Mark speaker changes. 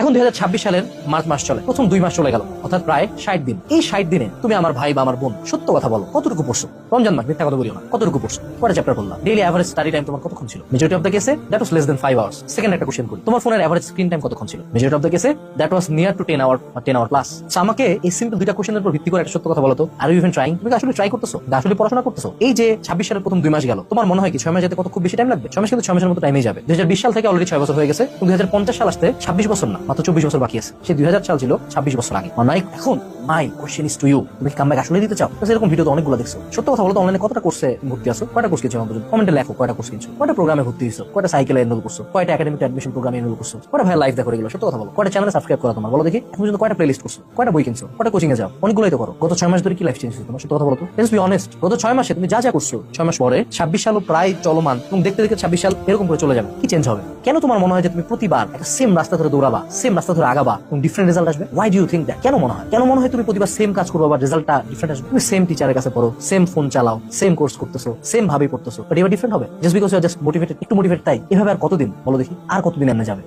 Speaker 1: এখন 2026 সালের মার্চ মাস চলে, প্রথম 2 মাস চলে গেল, অর্থাৎ প্রায় 60 দিন। এই 60 দিনে তুমি আমার ভাই বা আমার বোন সত্য কথা বলো, কতটুকু পড়ছো? রমজান মাস, মিথ্যা কথা বলিও না, কতটুকু পড়ছো? কয়টা চ্যাপ্টার পড়লা? ডেইলি এভারেজ স্টাডি টাইম তোমার কতক্ষণ ছিল? মেজরিটি অফ দ্য কেসে that was less than 5 hours. Second একটা কোশ্চেন করি, তোমার ফোনের এভারেজ স্ক্রিন টাইম কতক্ষণ ছিল? মেজরিটি অফ দ্য কেসে that was near to 10 hour বা 10 আওয়ার প্লাস। আমাকে এই সিম্পল দুইটা কোশ্চেনের উপর ভিত্তি করে একটা সত্য কথা বলো তো, আর ইউ ইভেন ট্রাইং? তুমি আসলে ট্রাই করতেছো? আসলে পড়াশোনা করতেছো? এই যে 26 সালের প্রথম 2 মাস গেল, তোমার মনে হয় কি 6 মাস যেতে কত খুব বেশি টাইম লাগবে? 6 মাস কিন্তু 6 মাসের মতো টাইমেই যাবে। 2020 সাল থেকে অলরেডি 6 বছর হয়ে গেছে, 2050 সাল আসতে 26 বছর না, মাত্র 24 বছর বাকি আছে। সেই 2000 সাল ছিল 26 বছর আগে। অনেক এখন my question is to you, তুমি কামব্যাক আসলে দিতে চাও? এরকম ভিডিও তো অনেকগুলো দেখছো। সত্য কথা বলো তো, অনলাইনে কতটা কোর্সে ভর্তি আছো? কয়টা কোর্স কিনছো আমার পর্যন্ত? কমেন্টে লেখো কয়টা কোর্স কিনছো, কয়টা প্রোগ্রামে ভর্তি হইছো, কয়টা সাইকেলে এনরোল করছো, কয়টা একাডেমিক অ্যাডমিশন প্রোগ্রামে এনরোল করছো, কয়টা ভাই লাইভ দেখো এগুলো। সত্য কথা বলো, কয়টা চ্যানেলে সাবস্ক্রাইব করা তোমার? বলো দেখি। এখন পর্যন্ত কয়টা প্লেলিস্ট করছো, কয়টা বই কিনছো, কয়টা কোচিং এ যাও? অনেকগুলোই তো করো। গত 6 মাস ধরে কি লাইফ চেঞ্জ হয়েছে তোমার? সত্য কথা বলো তো, লেটস বি অনেস্ট। গত 6 মাসে তুমি যা যা করছো, 6 মাস পরে 26 সালও প্রায় চলমান, এবং দেখতে দেখতে 26 সাল এরকম করে চলে যাবে। কি চেঞ্জ হবে? কেন তোমার মনে হয় যে তুমি প্রতিবার একটা সেম রাস্তা ধরে দৌড়াবা, সেম রাস্তা ধরে আগাবা এবং ডিফারেন্ট রেজাল্ট আসবে? Why do you think that? কেন মনে হয়? কেন মনে হয় তুমি প্রতিবার সেম কাজ করবে বা রেজাল্টটা ডিফারেন্ট আসবে? তুমি সেম টিচারের কাছে পড়ো, সেম ফোন চালাও, সেম কোর্স করতেছো, সেম ভাবে পড়তেছো, বাট এবার ডিফারেন্ট হবে just because you are just motivated, একটু মোটিভেটেড। তাই এভাবে আর কতদিন বলো দেখি? আর কতদিন এমনি যাবে?